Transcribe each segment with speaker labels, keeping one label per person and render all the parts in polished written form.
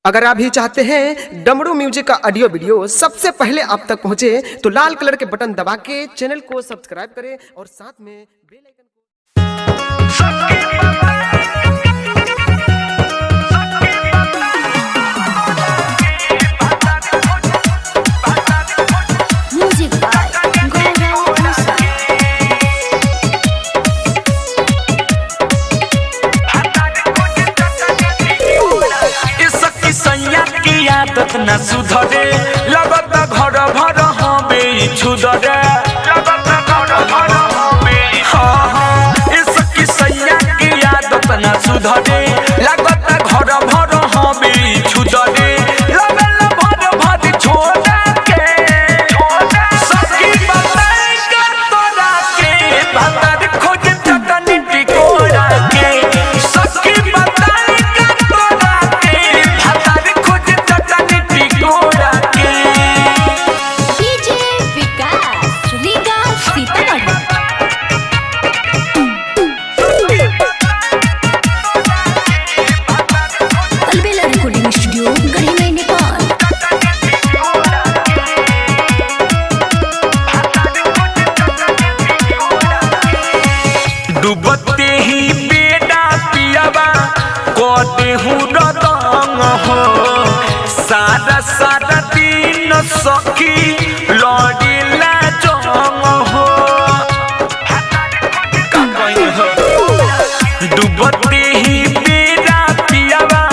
Speaker 1: अगर आप भी चाहते हैं डमरू म्यूजिक का ऑडियो वीडियो सबसे पहले आप तक पहुंचे तो लाल कलर के बटन दबा के चैनल को सब्सक्राइब करें और साथ में बेल आइकन
Speaker 2: आदत न सुधरे लगत घर भर हमे छुदरे लगत घर भर हमे इसकी सैया की आदत न सुधरे लगत घर भर हमे छुदरे लगल भर भर छोड़ के सखी बताई कर तोरा के भतर खोज चटनी टिकोरा के सखी बताई कर तोरा के भतर खोज चटनी टिकोरा के
Speaker 3: डीजे विकास रीगा सीतामढ़ी अलबेला रिकॉर्डिंग स्टूडियो गढ़ी में नेपाल।
Speaker 2: डूबते ही बेटा पियाबा कोते हूँ रतंग हो सारा सारा दिन सखी लड़ीला जंग हो का कहीं हो डूबते ही बेटा पियाबा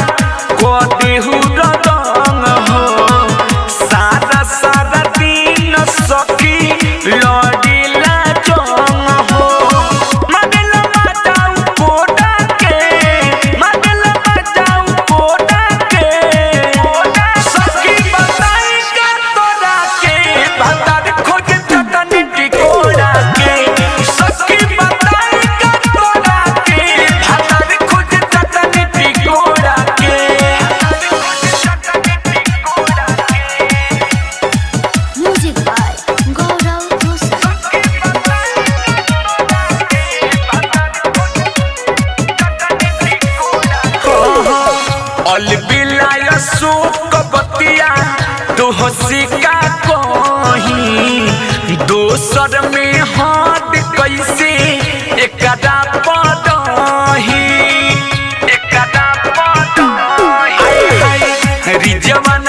Speaker 2: कोते हूँ रतंग हो सारा सारा दिन सखी लड़ीला जंग हो मगला मचाऊ कोटा के मगला मचाऊ कोटा के सखी बताई कर तोरा के भतर खोज चटनी टिकोरा के सखी बताई कर तोरा के भतर खोज चटनी टिकोरा के
Speaker 3: म्यूजिक बाय गौरव घोषाल।
Speaker 2: अलबिलाय शोक बतिया तो हसिका कहीं दोसर में हाथ कैसे एकदा पदही एकदा पदही रिजवन